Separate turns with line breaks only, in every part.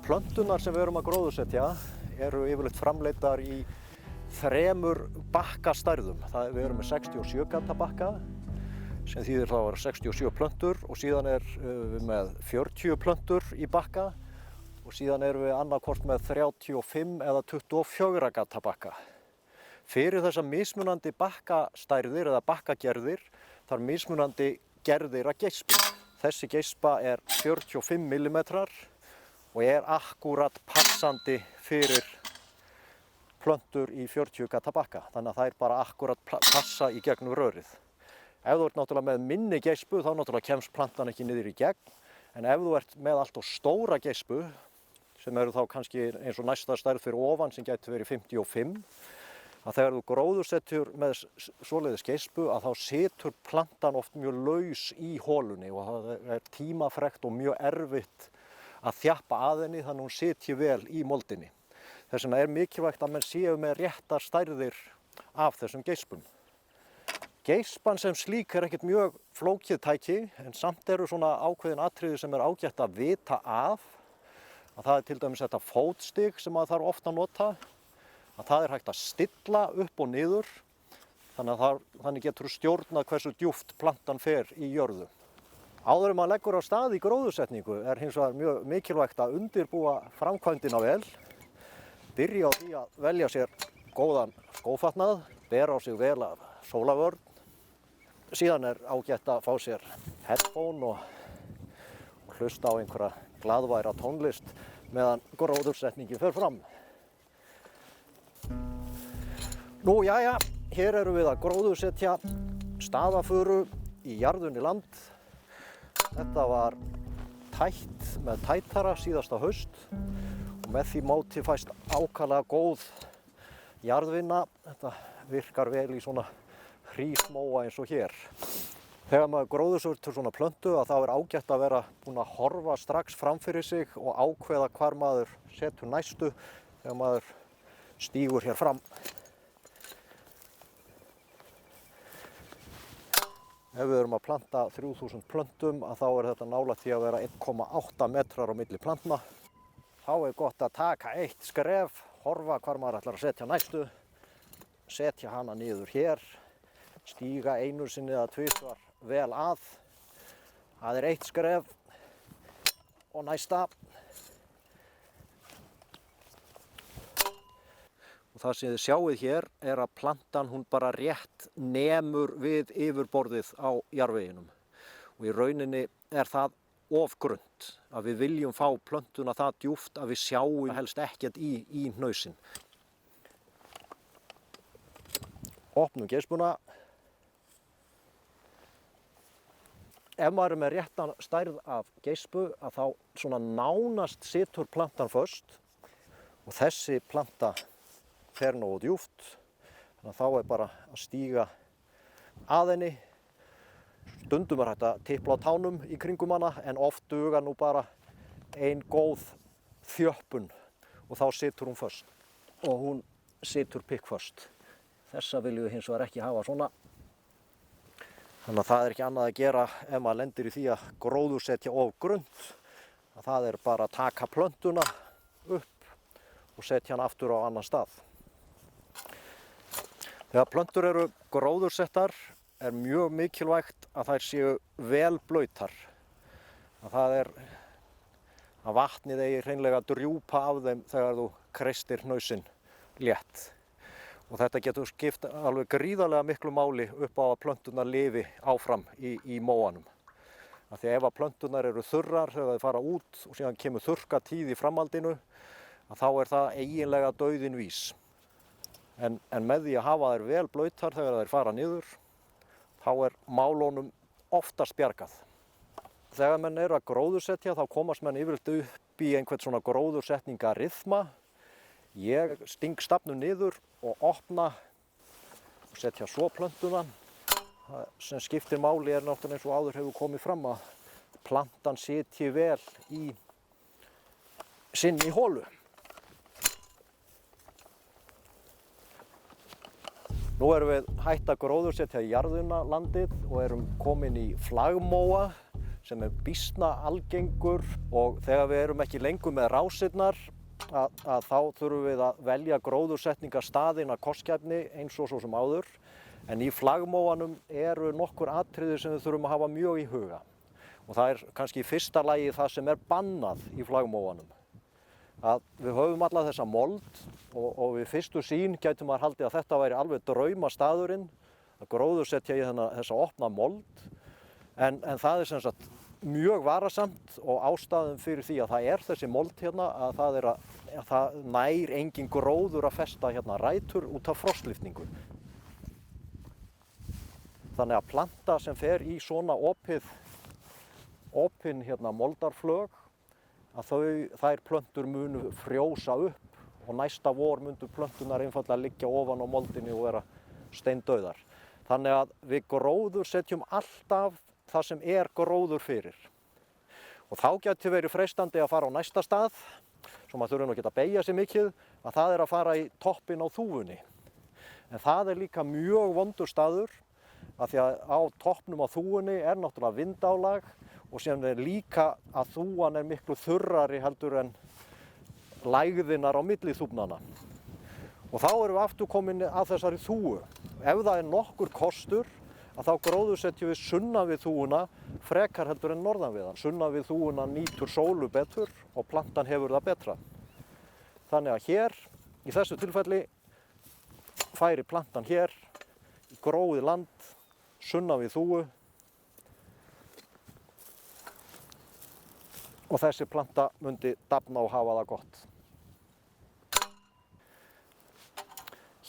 Plönturnar sem við erum að gróðursetja eru yfirleitt framleiddar í 3 bakkastærðum. Við erum með 67 gata bakka, sem þýðir þá að 67 plöntur og síðan við með 40 plöntur í bakka og síðan erum við annaðhvort með 35 eða 24 gata bakka. Fyrir þessar mismunandi bakkastærðir eða bakkagerðir þarf mismunandi gerðir að geispa. Þessi geispa er 45 mm og er akkúrat passandi fyrir plöntur í 40 gata bakka. Þannig að það er bara akkúrat passa í gegnum rörið. Ef þú ert náttúrulega með minni geispu þá náttúrulega kemst plantan ekki niður í gegn. En ef þú ert með allt of stóra geispu, sem eru þá kannski eins og næsta stærð fyrir ofan sem gæti verið 55, að þegar þú gróðursetjur með svoleiðis geispu að þá situr plantan oft mjög laus í holunni og það er tímafrekt og mjög erfitt að þjappa að henni þannig að hún sitji vel í moldinni. Þess vegna er mikilvægt að menn séu með réttar stærðir af þessum geispum. Geispan sem slík er ekkert mjög flókið tæki en samt eru svona ákveðin atriði sem er ágætt að vita af. Að það er til dæmis þetta fótstig sem maður þarf ofta að nota. Að það er hægt að stilla upp og niður, þannig getur þú stjórnað hversu djúpt plantan fer í jörðu. Áður en maður leggur á stað í gróðursetningu er hins vegar mjög mikilvægt að undirbúa framkvæmdina vel, byrja á því að velja sér góðan skófatnað, bera á sig vel af sólavörn, síðan er ágætt að fá sér headphone og hlusta á einhverja glaðværa tónlist meðan gróðursetningin fer fram. Nú jæja, hér erum við að gróðursetja staðafuru í jarðunni land. Þetta var tætt með tætara síðasta haust og með því móti fæst ákaflega góð jarðvinna. Þetta virkar vel í svona hrísmóa eins og hér. Þegar maður gróðursetur svona plöntu að þá er ágætt að vera búinn að horfa strax fram fyrir sig og ákveða hvar maður setur næstu þegar maður stígur hér fram. Ef við erum að planta 3000 plöntum að þá er þetta nálægt því að vera 1,8 metrar á milli plantna. Þá er gott að taka eitt skref, horfa hvar maður ætlar að setja næstu, setja hana niður hér, stíga einu sinni eða tvisvar vel að. Það er eitt skref og næsta. Það sem þið sjáið hér er að plantan hún bara rétt nemur við yfirborðið á jarðveginum. Og í rauninni er það of grunnt að við viljum fá plöntuna það djúpt að við sjáum helst ekkert í hnausinn. Opnum geispuna. Ef maður er með réttan stærð af geispu að þá svona nánast situr plantan föst og þessi planta fer nógu djúpt, þannig að þá er bara að stíga að henni. Stundum er hægt að tipla á tánum í kringum hana en oft dugar nú bara ein góð þjöppun og þá situr hún föst og hún situr pikkföst. Þessa viljum við hins vegar ekki hafa svona. Þannig að það er ekki annað að gera ef maður lendir í því að gróðursetja of grunnt. Það er bara að taka plöntuna upp og setja hana aftur á annan stað. Þegar plöntur eru gróðursettar er mjög mikilvægt að þær séu vel blautar. Að vatnið eigi hreinlega að drjúpa af þeim þegar þú kreistir hnausinn létt. Og þetta getur skipt alveg gríðarlega miklu máli upp á að plönturnar lifi áfram í móanum. Því ef að plönturnar eru þurrar þegar þær fara út og síðan kemur þurrkatíð í framhaldinu, þá er það eiginlega dauðinn vís. En með því að hafa þær vel blautar þegar þær fara niður, þá er málunum oftast bjargað. Þegar menn eru að gróðursetja þá komast menn yfirleitt upp í einhvern svona gróðursetningarryþma. Ég sting stafnum niður og opna og setja svo plöntuna. Það sem skiptir máli er náttúrulega eins og áður hefur komið fram að plantan sitji vel í sinni holu. Nú erum við hætt að gróðursetja jarðuna landið og erum komin í flagmóa sem er býsna algengur og þegar við erum ekki lengur með rásirnar að þá þurfum við að velja gróðursetningarstaðina kostgæfni eins og svo sem áður. En í flaggmóanum eru nokkur atriði sem við þurfum að hafa mjög í huga. Og það er kannski í fyrsta lagi það sem er bannað í flaggmóanum. Að við höfum alla þessa mold og við fyrstu sýn gætum maður haldið að þetta væri alveg draumastaðurinn að gróðursetja í þessa opna mold en það er sem sagt mjög varasamt og ástæðan fyrir því að það er þessi mold hérna að það nær engin gróður að festa hérna rætur út af frostlyftingu. Þannig að planta sem fer í svona opin hérna moldarflög að þær plöntur munu frjósa upp og næsta vor mundu plöntunar einfaldlega liggja ofan á moldinni og vera steindauðar. Þannig að við gróðursetjum alltaf það sem er gróður fyrir. Og þá gæti verið freistandi að fara á næsta stað, svo maður þurfi nú ekki að beygja sig mikið, að það er að fara í toppinn á þúfunni. En það er líka mjög vondur staður, af því að á toppnum á þúfunni er náttúrulega vindálag og sem er líka að þúan er miklu þurrari heldur en lægðinar á milli þúfnanna. Og þá erum við aftur komin að þessari þúfu. Ef það er nokkur kostur, að þá gróðursetjum við sunnan við þúfuna frekar heldur en norðan við hann. Sunnan við þúfuna nýtur sólu betur og plantan hefur það betra. Þannig að hér, í þessu tilfelli, færi plantan hér í gróið land, sunnan við þúfu. Og þessi planta mundi dafna og hafa það gott.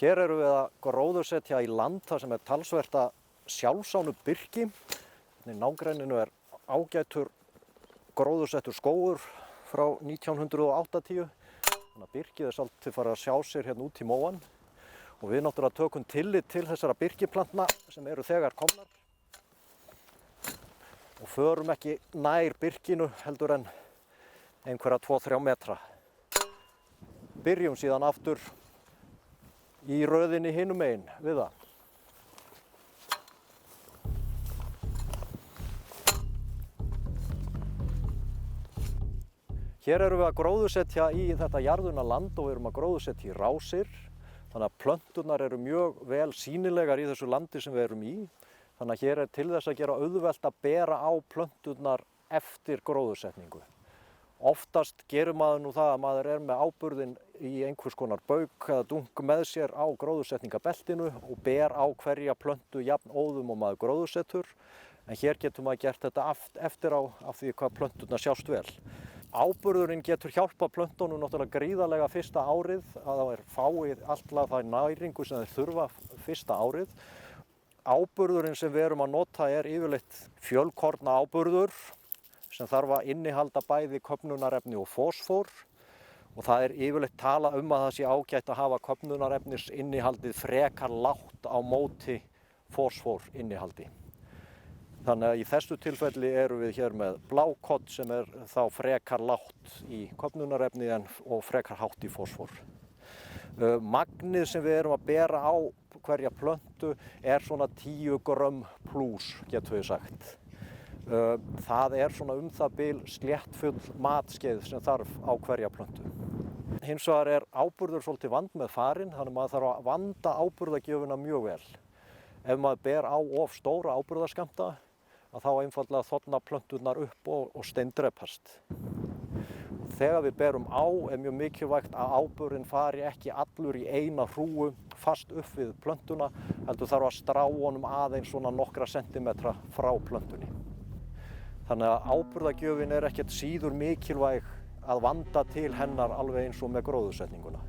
Hér erum við að gróðursetja í land þar sem er talsvert af sjálfsánu birki. Í nágrenninu er ágætur gróðursettur skógur frá 1980. Þannig að birkið er svolítið farið að sjá sér hérna út í móan. Og við náttúrulega tökum tillit til þessara birkiplantna sem eru þegar komnar. Og förum ekki nær birkinu heldur en einhverja 2-3 metra. Byrjum síðan aftur í röðinni hinum megin við það. Hér erum við að gróðursetja í þetta jarðunarland og við erum að gróðursetja í rásir. Þannig að plönturnar eru mjög vel sýnilegar í þessu landi sem við erum í. Þannig að hér er til þess að gera auðvelt að bera á plönturnar eftir gróðursetningu. Oftast gerir maður nú það að maður er með áburðinn í einhvers konar bauk eða dunk með sér á gróðursetningabeltinu og ber á hverja plöntu jafn óðum og maður gróðursetur. En hér getur maður gert þetta eftir á af því hvað plönturnar sjást vel. Áburðurinn getur hjálpað plöntunum náttúrulega gríðarlega fyrsta árið að það fái alltaf það næringu sem þeir þurfa fyrsta árið. Áburðurinn sem við erum að nota er yfirleitt fjölkorna áburður sem þarf að innihalda bæði köfnunarefni og fosfór og það er yfirleitt talað að það sé ágætt að hafa köfnunarefnis innihaldið frekar lágt á móti fosfór innihaldi. Þannig að í þessu tilfelli erum við hér með blákott sem er þá frekar lágt í köfnunarefni og frekar hátt í fosfór. Magnið sem við erum að bera á hverja plöntu er svona 10 grömm plús, getum við sagt. Það er svona það bil sléttfull matskeið sem þarf á hverja plöntu. Hins vegar er áburður svolítið vand með farinn, þannig að maður þarf að vanda áburðargjöfina mjög vel. Ef maður ber á of stóra áburðarskammta, að þá einfaldlega þorna plönturnar upp og steindrepast. Þegar við berum á er mjög mikilvægt að áburðin fari ekki allur í eina hrúgu fast upp við plöntuna, heldur þarf að strá honum aðeins svona nokkra sentimetra frá plöntunni. Þannig að áburðargjöfin er ekkert síður mikilvæg að vanda til hennar alveg eins og með gróðursetninguna.